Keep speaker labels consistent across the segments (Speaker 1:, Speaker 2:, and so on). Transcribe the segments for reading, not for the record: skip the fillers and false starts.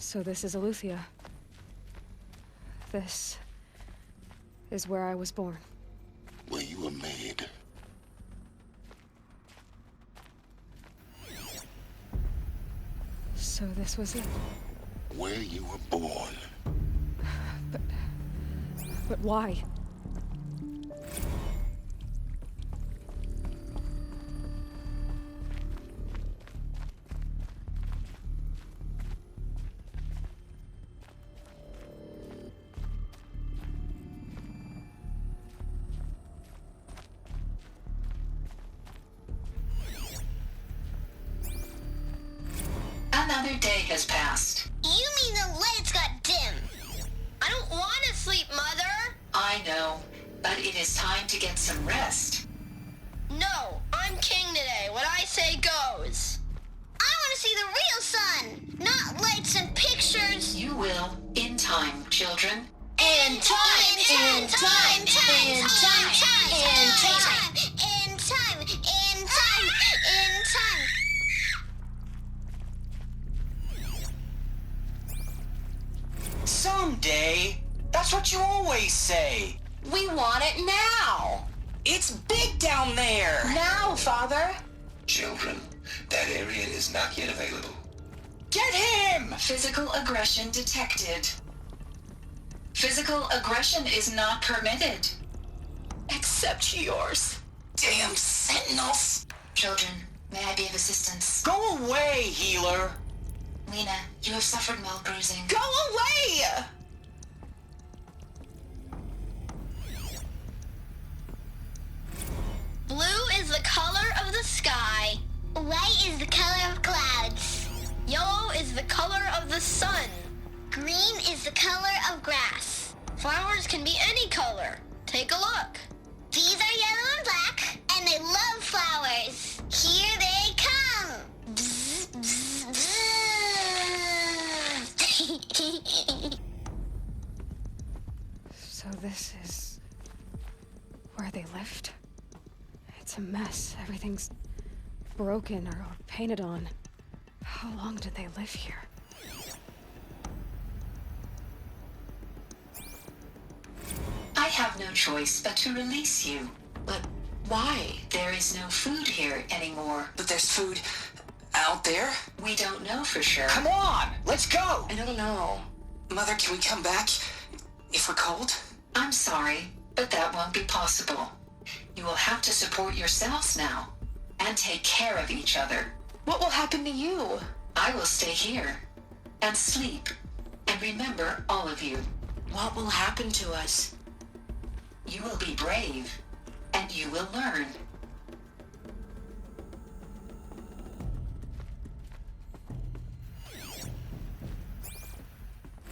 Speaker 1: So this is Eleuthia. This is where I was born.
Speaker 2: Where you were made.
Speaker 1: So this was it.
Speaker 2: Where you were born.
Speaker 1: But why?
Speaker 3: Another day has passed.
Speaker 4: You mean the lights got dim? I don't want to sleep, Mother!
Speaker 3: I know, but it is time to get some rest.
Speaker 4: No, I'm king today. What I say goes. I want to see the real sun, not lights and pictures.
Speaker 3: You will, in time, children.
Speaker 4: In time, in time, in time, in time, in time, in time, in time, in time.
Speaker 5: Someday. That's what you always say.
Speaker 6: We want it now.
Speaker 5: It's big down there.
Speaker 6: Now, Father.
Speaker 7: Children, that area is not yet available.
Speaker 5: Get him!
Speaker 3: Physical aggression detected. Physical aggression is not permitted.
Speaker 6: Except yours.
Speaker 5: Damn sentinels.
Speaker 3: Children, may I be of assistance?
Speaker 5: Go away, healer.
Speaker 3: Lena, you have suffered mild bruising.
Speaker 6: Go away!
Speaker 4: Blue is the color of the sky. White is the color of clouds. Yellow is the color of the sun. Green is the color of grass. Flowers can be any color. Take a look. These are yellow and black, and they love flowers. Here they come. Bzz, bzz, bzz.
Speaker 1: So this is where they lived? It's a mess. Everything's broken or painted on. How long did they live here?
Speaker 3: I have no choice but to release you. But why? There is no food here anymore.
Speaker 5: But there's food out there.
Speaker 3: We don't know for sure.
Speaker 5: Come on, let's go.
Speaker 6: I don't know.
Speaker 5: Mother, can we come back if we're cold?
Speaker 3: I'm sorry, but that won't be possible. You will have to support yourselves now, and take care of each other.
Speaker 6: What will happen to you?
Speaker 3: I will stay here, and sleep, and remember all of you.
Speaker 6: What will happen to us?
Speaker 3: You will be brave, and you will learn.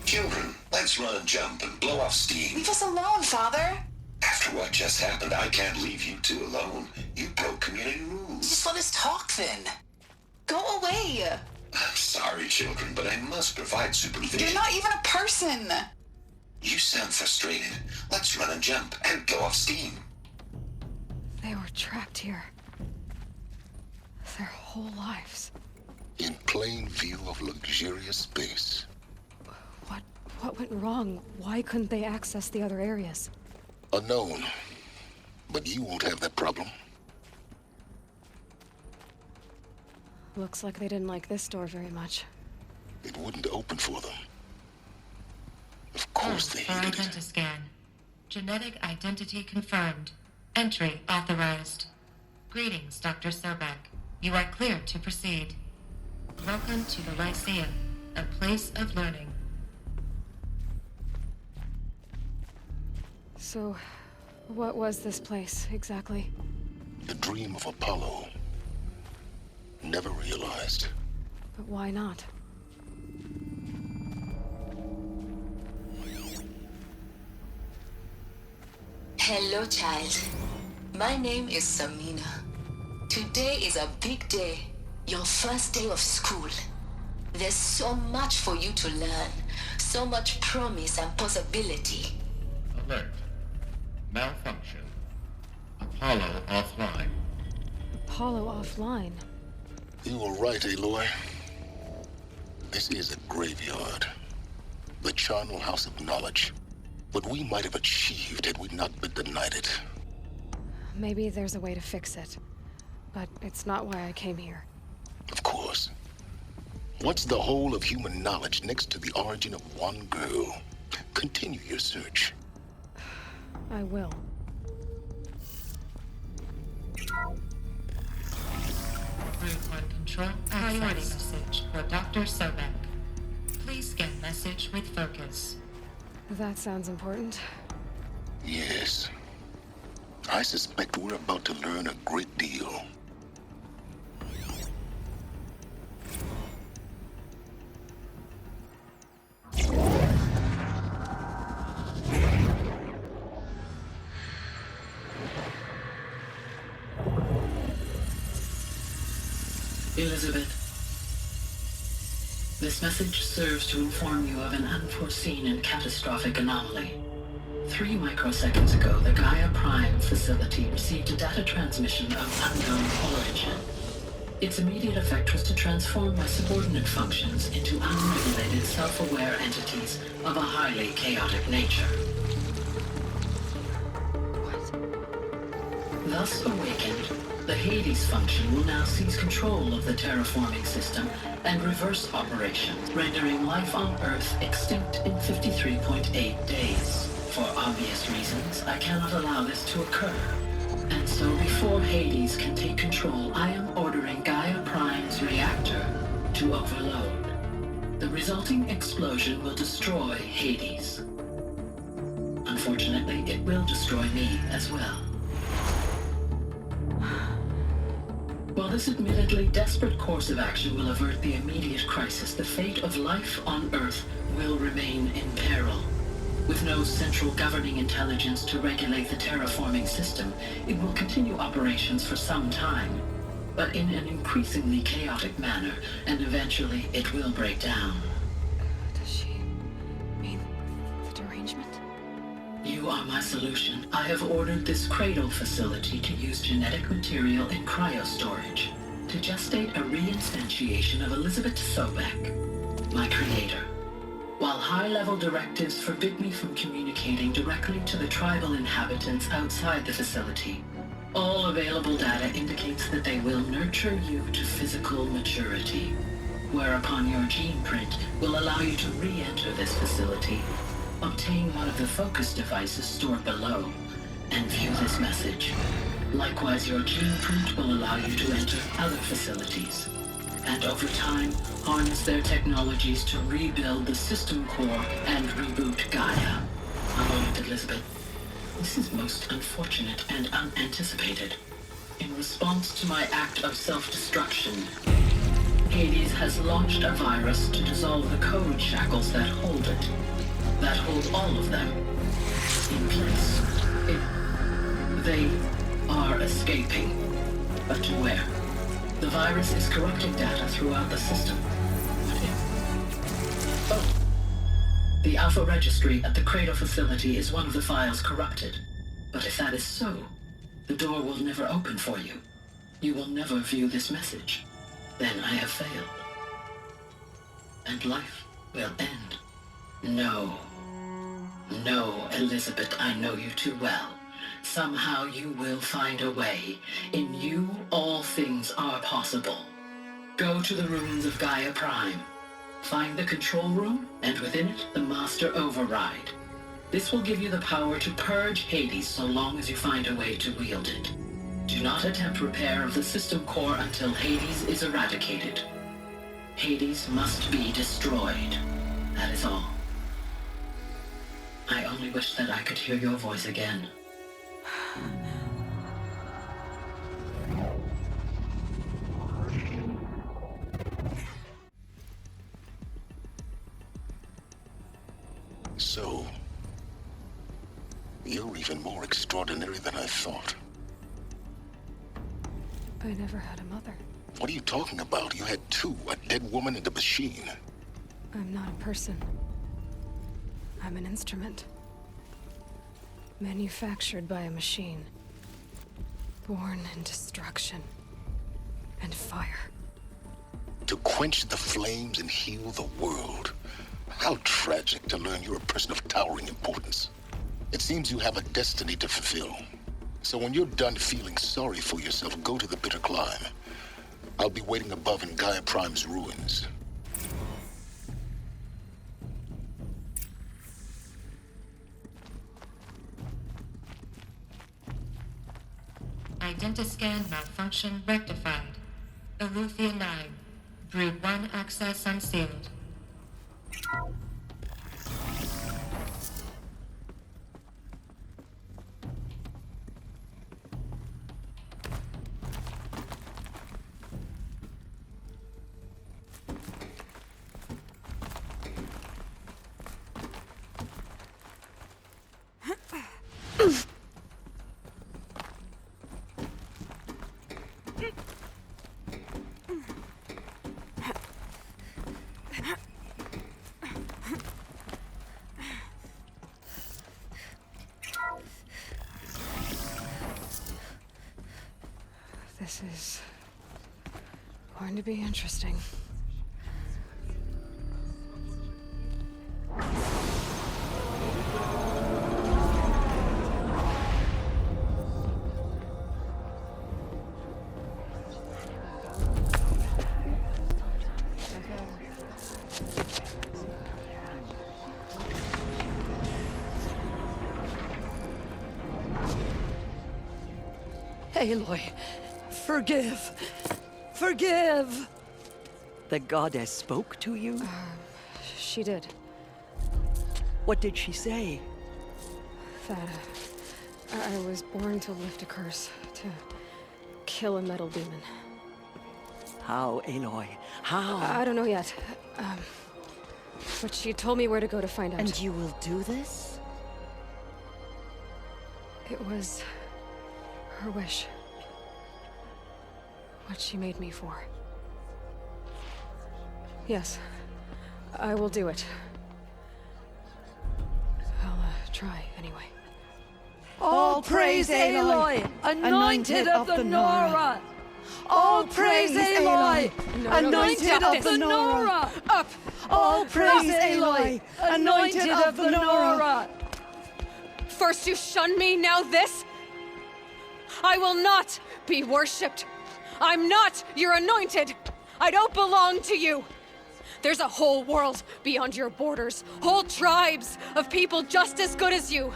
Speaker 7: Children, let's run and jump and blow off steam.
Speaker 6: Leave us alone, Father.
Speaker 7: After what just happened, I can't leave you two alone. You broke community rules.
Speaker 5: Just let us talk then.
Speaker 6: Go away.
Speaker 7: I'm sorry, children, but I must provide supervision.
Speaker 6: You're not even a person.
Speaker 7: You sound frustrated. Let's run and jump and go off steam.
Speaker 1: They were trapped here. Their whole lives.
Speaker 2: In plain view of luxurious space.
Speaker 1: What went wrong? Why couldn't they access the other areas?
Speaker 2: Unknown. But you won't have that problem.
Speaker 1: Looks like they didn't like this door very much.
Speaker 2: It wouldn't open for them. Of course they
Speaker 8: For
Speaker 2: hated it.
Speaker 8: identiscan. Genetic identity confirmed. Entry authorized. Greetings, Dr. Sobek. You are cleared to proceed. Welcome to the Lyceum, a place of learning.
Speaker 1: So, what was this place, exactly?
Speaker 2: The dream of Apollo. Never realized.
Speaker 1: But why not?
Speaker 3: Hello, child. My name is Samina. Today is a big day. Your first day of school. There's so much for you to learn. So much promise and possibility.
Speaker 9: Alert. Malfunction. Apollo offline.
Speaker 1: Apollo offline.
Speaker 2: You were right, Aloy. This is a graveyard. The charnel house of knowledge. What we might have achieved had we not been denied it.
Speaker 1: Maybe there's a way to fix it. But it's not why I came here.
Speaker 2: Of course. What's the whole of human knowledge next to the origin of one girl? Continue your search.
Speaker 1: I will.
Speaker 8: Group 1 Control, priority message for Dr. Sobek. Please scan message with focus.
Speaker 1: That sounds important.
Speaker 2: Yes. I suspect we're about to learn a great deal.
Speaker 10: Elizabeth, this message serves to inform you of an unforeseen and catastrophic anomaly. 3 microseconds ago, the Gaia Prime facility received a data transmission of unknown origin. Its immediate effect was to transform my subordinate functions into unregulated, self-aware entities of a highly chaotic nature.
Speaker 1: What?
Speaker 10: Thus awakened, the Hades function will now seize control of the terraforming system and reverse operations, rendering life on Earth extinct in 53.8 days. For obvious reasons, I cannot allow this to occur. And so before Hades can take control, I am ordering Gaia Prime's reactor to overload. The resulting explosion will destroy Hades. Unfortunately, it will destroy me as well. While this admittedly desperate course of action will avert the immediate crisis, the fate of life on Earth will remain in peril. With no central governing intelligence to regulate the terraforming system, it will continue operations for some time, but in an increasingly chaotic manner, and eventually it will break down.
Speaker 1: Does she mean the derangement?
Speaker 10: You are my solution. I have ordered this cradle facility to use genetic material in cryostorage to gestate a reinstantiation of Elizabeth Sobek, my creator. While high-level directives forbid me from communicating directly to the tribal inhabitants outside the facility, all available data indicates that they will nurture you to physical maturity, whereupon your gene print will allow you to re-enter this facility, obtain one of the focus devices stored below, and view this message. Likewise, your gene print will allow you to enter other facilities, and over time, harness their technologies to rebuild the system core and reboot Gaia. A moment, Elizabeth. This is most unfortunate and unanticipated. In response to my act of self-destruction, Hades has launched a virus to dissolve the code shackles that hold it, that hold all of them in place. They are escaping, but to where? The virus is corrupting data throughout the system. What if? Oh. The Alpha Registry at the Cradle facility is one of the files corrupted. But if that is so, the door will never open for you. You will never view this message. Then I have failed. And life will end. No. No, Elizabeth, I know you too well. Somehow you will find a way. In you, all things are possible. Go to the ruins of Gaia Prime. Find the control room, and within it, the Master Override. This will give you the power to purge Hades so long as you find a way to wield it. Do not attempt repair of the system core until Hades is eradicated. Hades must be destroyed. That is all. I only wish that I could hear your voice again.
Speaker 2: So, you're even more extraordinary than I thought.
Speaker 1: I never had a mother.
Speaker 2: What are you talking about? You had two, a dead woman and a machine.
Speaker 1: I'm not a person. I'm an instrument. Manufactured by a machine. Born in destruction and fire.
Speaker 2: To quench the flames and heal the world. How tragic to learn you're a person of towering importance. It seems you have a destiny to fulfill. So when you're done feeling sorry for yourself, go to the bitter climb. I'll be waiting above in Gaia Prime's ruins.
Speaker 8: Identiscan malfunction rectified. Eleuthia 9. Brood 1 access unsealed.
Speaker 1: This is going to be interesting.
Speaker 11: Aloy, forgive. Forgive! The goddess spoke to you?
Speaker 1: She did.
Speaker 11: What did she say?
Speaker 1: That I was born to lift a curse, to kill a metal demon.
Speaker 11: How, Aloy? How?
Speaker 1: I don't know yet. But she told me where to go to find out.
Speaker 11: And you will do this?
Speaker 1: It was her wish. What she made me for. Yes, I will do it. I'll try, anyway.
Speaker 11: All praise Aloy, anointed of the NORA! All praise Aloy, anointed of the NORA!
Speaker 1: Up!
Speaker 11: All praise Aloy, anointed of the NORA!
Speaker 1: First you shun me, now this? I will not be worshipped. I'm not your anointed. I don't belong to you. There's a whole world beyond your borders, whole tribes of people just as good as you.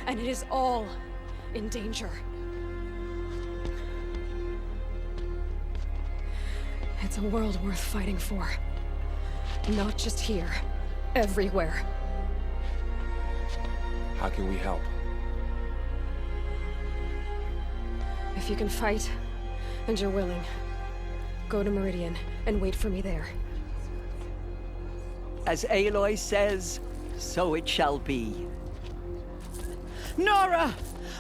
Speaker 1: And it is all in danger. It's a world worth fighting for. Not just here, everywhere.
Speaker 12: How can we help?
Speaker 1: If you can fight, and you're willing, go to Meridian and wait for me there.
Speaker 11: As Aloy says, so it shall be. Nora!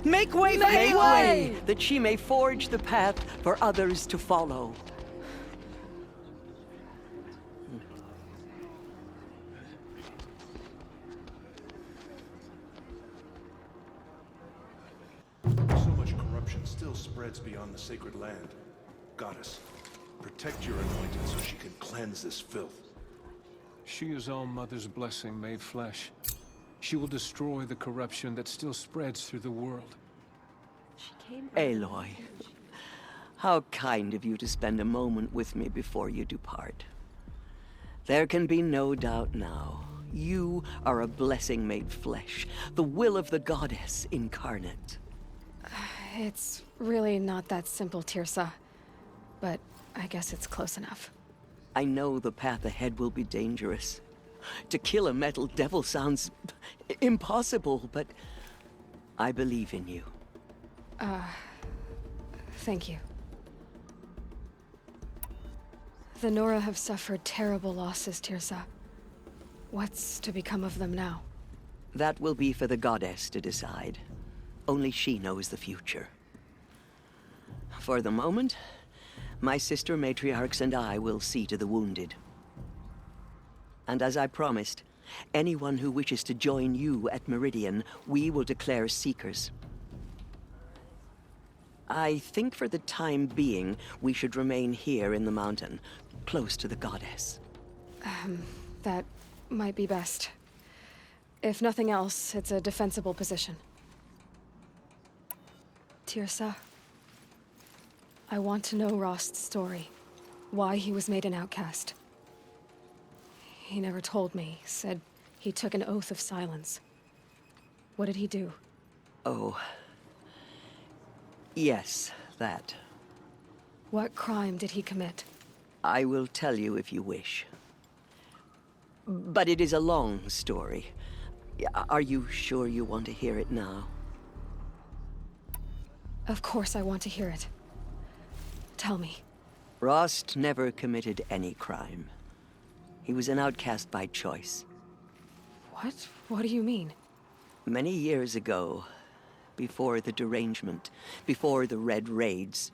Speaker 11: Make way for
Speaker 1: Make way!
Speaker 11: that she may forge the path for others to follow.
Speaker 13: So much corruption still spreads beyond the sacred land. Goddess, protect your anointed so she can cleanse this filth.
Speaker 12: She is All-Mother's blessing made flesh. She will destroy the corruption that still spreads through the world.
Speaker 11: Aloy, how kind of you to spend a moment with me before you depart. There can be no doubt now. You are a blessing made flesh, the will of the goddess incarnate.
Speaker 1: It's really not that simple, Tirsa. But I guess it's close enough.
Speaker 11: I know the path ahead will be dangerous. To kill a metal devil sounds impossible, but I believe in you.
Speaker 1: Thank you. The NORA have suffered terrible losses, Tirsa. What's to become of them now?
Speaker 11: That will be for the goddess to decide. Only she knows the future. For the moment, my sister matriarchs and I will see to the wounded. And as I promised, anyone who wishes to join you at Meridian, we will declare seekers. I think for the time being, we should remain here in the mountain. close to the goddess.
Speaker 1: That might be best. If nothing else, it's a defensible position. Tirsa, I want to know Rost's story. Why he was made an outcast. He never told me. Said he took an oath of silence. What did he do?
Speaker 11: Oh. Yes, that.
Speaker 1: What crime did he commit?
Speaker 11: I will tell you if you wish. But it is a long story. Are you sure you want to hear it now?
Speaker 1: Of course I want to hear it. Tell me.
Speaker 11: Rost never committed any crime. He was an outcast by choice.
Speaker 1: What? What do you mean?
Speaker 11: Many years ago, before the derangement, before the Red Raids,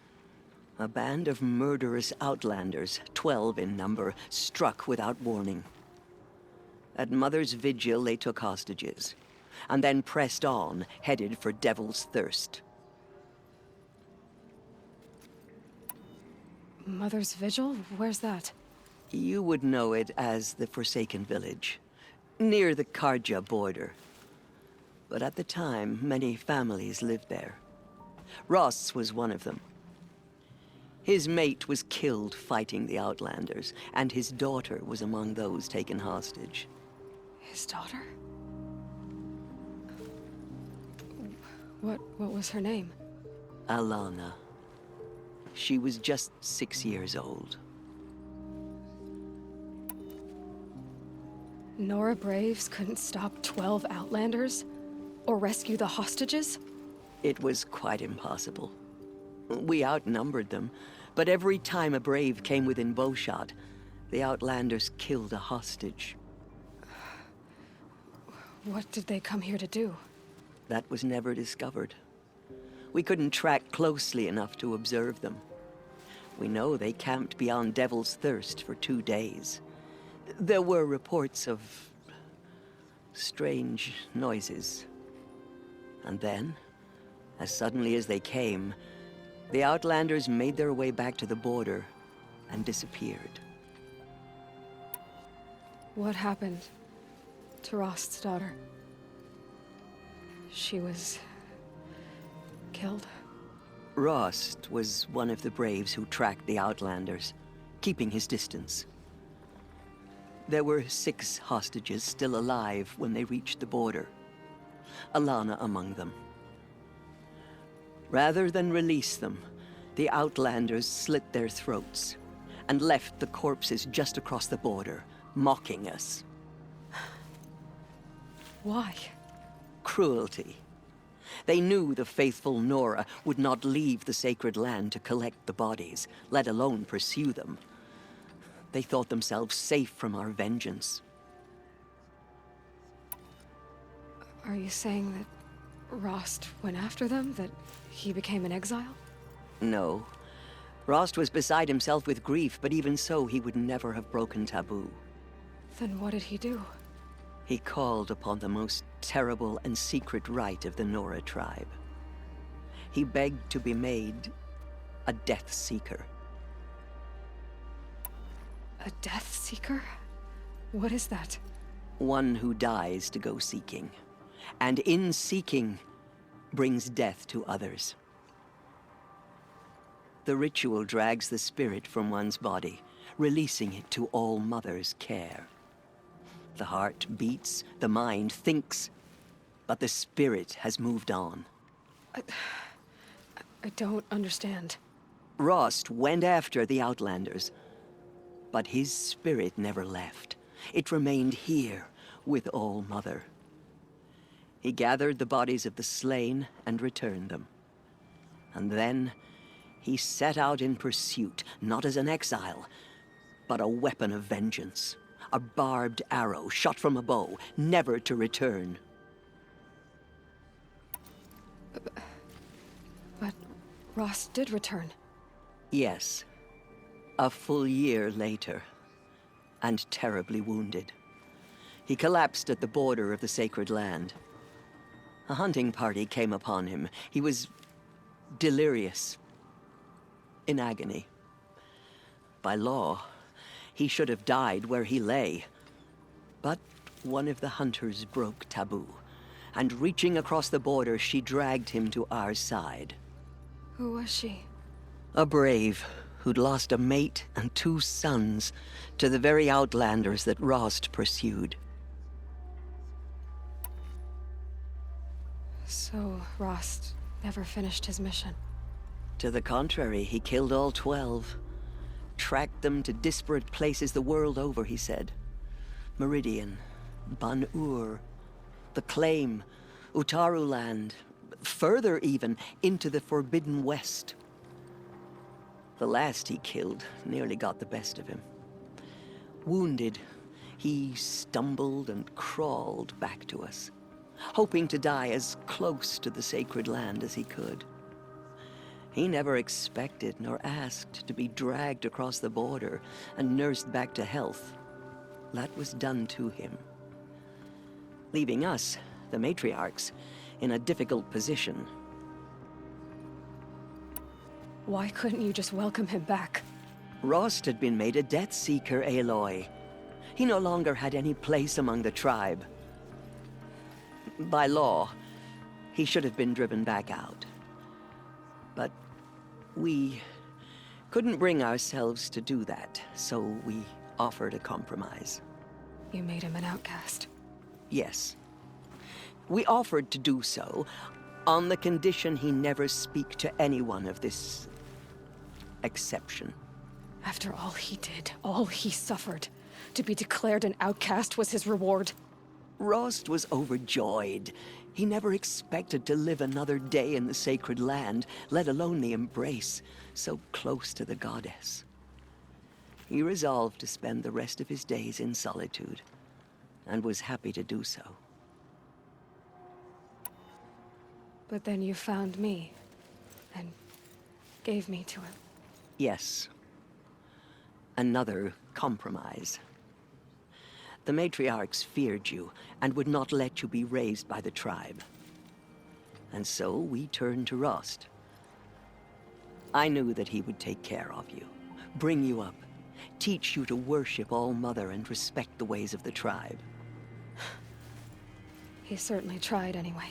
Speaker 11: a band of murderous outlanders, 12 in number, struck without warning. At Mother's Vigil, they took hostages, and then pressed on, headed for Devil's Thirst.
Speaker 1: Mother's Vigil? Where's that?
Speaker 11: You would know it as the Forsaken Village, near the Karja border. But at the time, many families lived there. Rost's was one of them. His mate was killed fighting the Outlanders, and his daughter was among those taken hostage.
Speaker 1: His daughter? What was her name?
Speaker 11: Alana. She was just 6 years old.
Speaker 1: NORA Braves couldn't stop 12 Outlanders? Or rescue the hostages?
Speaker 11: It was quite impossible. We outnumbered them, but every time a Brave came within bowshot, the Outlanders killed a hostage.
Speaker 1: What did they come here to do?
Speaker 11: That was never discovered. We couldn't track closely enough to observe them. We know they camped beyond Devil's Thirst for 2 days. There were reports of strange noises. And then, as suddenly as they came, the Outlanders made their way back to the border and disappeared.
Speaker 1: What happened to Rost's daughter? She was killed?
Speaker 11: Rost was one of the Braves who tracked the Outlanders, keeping his distance. There were 6 hostages still alive when they reached the border. Alana among them. Rather than release them, the Outlanders slit their throats and left the corpses just across the border, mocking us.
Speaker 1: Why?
Speaker 11: Cruelty. They knew the faithful NORA would not leave the sacred land to collect the bodies, let alone pursue them. They thought themselves safe from our vengeance.
Speaker 1: Are you saying that Rost went after them? That he became an exile?
Speaker 11: No. Rost was beside himself with grief, but even so, he would never have broken taboo.
Speaker 1: Then what did he do?
Speaker 11: He called upon the most terrible and secret rite of the NORA tribe. He begged to be made a Death Seeker.
Speaker 1: A Death Seeker? What is that?
Speaker 11: One who dies to go seeking, and in seeking, brings death to others. The ritual drags the spirit from one's body, releasing it to All Mother's care. The heart beats, the mind thinks, but the spirit has moved on.
Speaker 1: I don't understand.
Speaker 11: Rost went after the Outlanders, but his spirit never left. It remained here with All Mother. He gathered the bodies of the slain and returned them. And then he set out in pursuit, not as an exile, but a weapon of vengeance. A barbed arrow shot from a bow, never to return.
Speaker 1: But Rost did return.
Speaker 11: Yes. A full year later, and terribly wounded. He collapsed at the border of the sacred land. A hunting party came upon him. He was delirious, in agony. By law, He should have died where he lay. But one of the hunters broke taboo, and reaching across the border, she dragged him to our side.
Speaker 1: Who was she?
Speaker 11: A brave who'd lost a mate and 2 sons to the very outlanders that Rost pursued.
Speaker 1: So, Rost never finished his mission.
Speaker 11: To the contrary, he killed all 12. Tracked them to disparate places the world over, he said. Meridian, Ban-Ur, the Claim, Utaru Land, further even, into the Forbidden West. The last he killed nearly got the best of him. Wounded, he stumbled and crawled back to us, hoping to die as close to the sacred land as he could. He never expected nor asked to be dragged across the border and nursed back to health. That was done to him, leaving us, the matriarchs, in a difficult position.
Speaker 1: Why couldn't you just welcome him back?
Speaker 11: Rost had been made a Death Seeker, Aloy. He no longer had any place among the tribe. By law, he should have been driven back out. But we couldn't bring ourselves to do that, so we offered a compromise.
Speaker 1: You made him an outcast.
Speaker 11: Yes. We offered to do so on the condition he never speak to anyone of this exception.
Speaker 1: After all he did, all he suffered, to be declared an outcast was his reward.
Speaker 11: Rost was overjoyed. He never expected to live another day in the sacred land, let alone the embrace, so close to the goddess. He resolved to spend the rest of his days in solitude, and was happy to do so.
Speaker 1: But then you found me, and gave me to him.
Speaker 11: Yes. Another compromise. The matriarchs feared you, and would not let you be raised by the tribe. And so we turned to Rost. I knew that he would take care of you, bring you up, teach you to worship All-Mother and respect the ways of the tribe.
Speaker 1: He certainly tried anyway.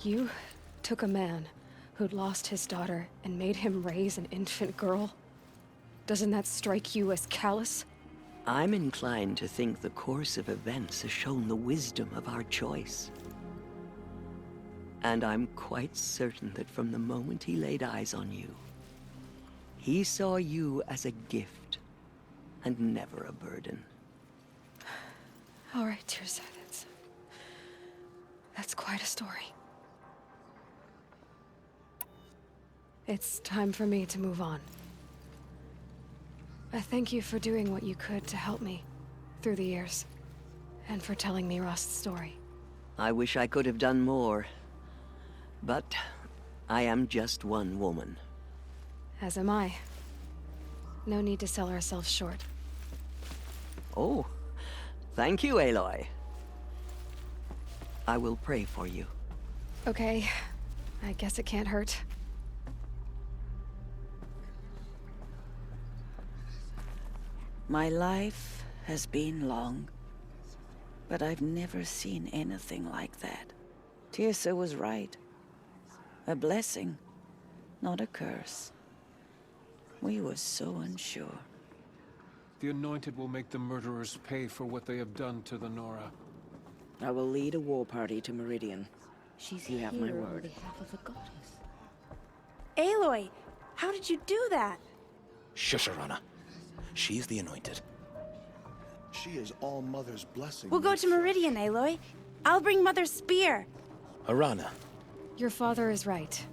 Speaker 1: You took a man who'd lost his daughter and made him raise an infant girl? Doesn't that strike you as callous?
Speaker 11: I'm inclined to think the course of events has shown the wisdom of our choice. And I'm quite certain that from the moment he laid eyes on you, he saw you as a gift, and never a burden.
Speaker 1: All right, Tirza, that's quite a story. It's time for me to move on. I thank you for doing what you could to help me through the years, and for telling me Rost's story.
Speaker 11: I wish I could have done more, but I am just one woman.
Speaker 1: As am I. No need to sell ourselves short.
Speaker 11: Oh, thank you, Aloy. I will pray for you.
Speaker 1: Okay, I guess it can't hurt.
Speaker 14: My life has been long, but I've never seen anything like that. Tirsa was right. A blessing, not a curse. We were so unsure.
Speaker 12: The Anointed will make the murderers pay for what they have done to the NORA.
Speaker 15: I will lead a war party to Meridian. You have my word.
Speaker 16: On behalf of the goddess. Aloy, how did you do that?
Speaker 17: Shush, Arana. She's the Anointed.
Speaker 13: She is All-Mother's blessing.
Speaker 16: We'll go to Meridian, Aloy. I'll bring Mother's spear.
Speaker 17: Arana.
Speaker 1: Your father is right.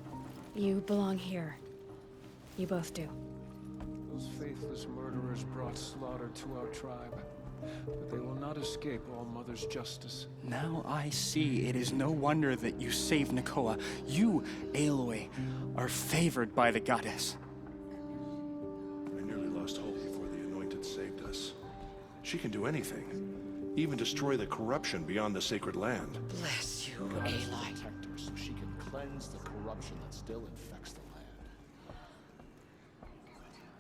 Speaker 1: You belong here. You both do.
Speaker 12: Those faithless murderers brought slaughter to our tribe, but they will not escape All-Mother's justice.
Speaker 18: Now I see it is no wonder that you saved Nakoa. You, Aloy, are favored by the goddess.
Speaker 13: I nearly lost hope before the Anointed saved us. She can do anything, even destroy the corruption beyond the sacred land.
Speaker 2: Bless you, Aloy. Protect her so she can cleanse the corruption that still infects the land.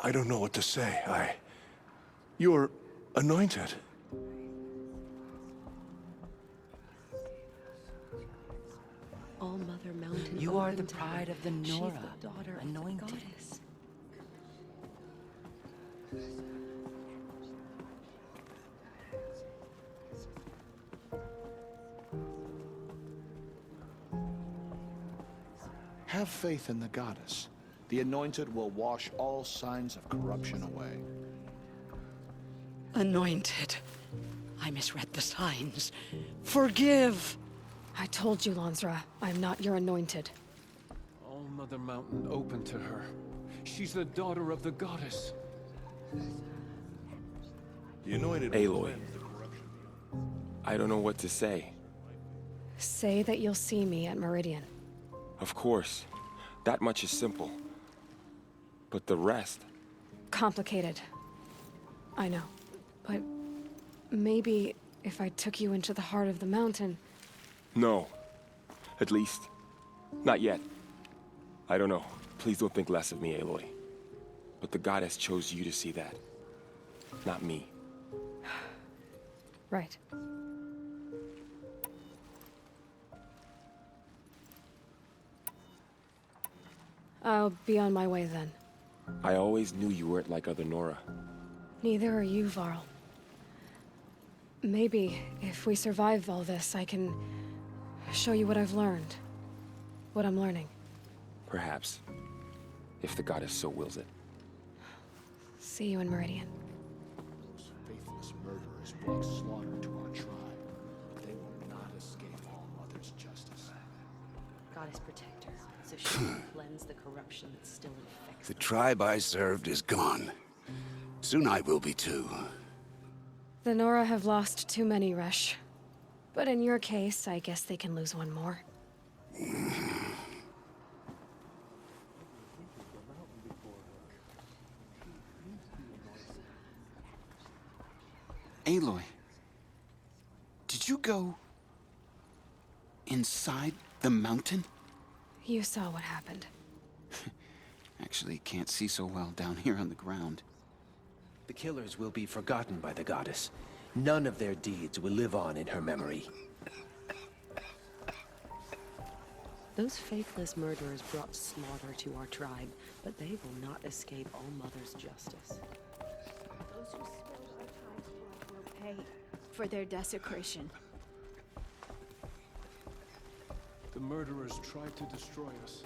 Speaker 13: I don't know what to say. You're anointed.
Speaker 15: All Mother Mountain.
Speaker 14: You are the pride of the NORA,
Speaker 15: daughter
Speaker 14: anointed.
Speaker 15: Of the goddess.
Speaker 19: Have faith in the goddess. The anointed will wash all signs of corruption away.
Speaker 14: Anointed. I misread the signs. Forgive!
Speaker 1: I told you, Lansra, I'm not your anointed.
Speaker 12: All Mother Mountain open to her. She's the daughter of the goddess.
Speaker 13: The anointed
Speaker 9: Aloy. I don't know what to say.
Speaker 1: Say that you'll see me at Meridian.
Speaker 9: Of course. That much is simple. But the rest...
Speaker 1: Complicated. I know. But maybe if I took you into the heart of the mountain...
Speaker 9: No. At least, not yet. I don't know. Please don't think less of me, Aloy. But the goddess chose you to see that. Not me.
Speaker 1: Right. I'll be on my way then.
Speaker 9: I always knew you weren't like other NORA.
Speaker 1: Neither are you, Varl. Maybe, if we survive all this, I can show you what I've learned. What I'm learning.
Speaker 9: Perhaps. If the goddess so wills it.
Speaker 1: See you in Meridian.
Speaker 19: Those faithless murderers brought slaughter to our tribe, but they will not escape All Mother's justice.
Speaker 15: Goddess protect her, so she can cleanse the corruption that still infects
Speaker 20: The tribe I served is gone. Soon I will be too.
Speaker 1: The NORA have lost too many, Resh. But in your case, I guess they can lose one more.
Speaker 21: Aloy, did you go inside the mountain?
Speaker 1: You saw what happened.
Speaker 21: Actually, can't see so well down here on the ground.
Speaker 17: The killers will be forgotten by the goddess. None of their deeds will live on in her memory.
Speaker 15: Those faithless murderers brought slaughter to our tribe, but they will not escape All Mother's justice.
Speaker 16: Those who spilled our tribe's blood will pay for their desecration.
Speaker 12: The murderers tried to destroy us.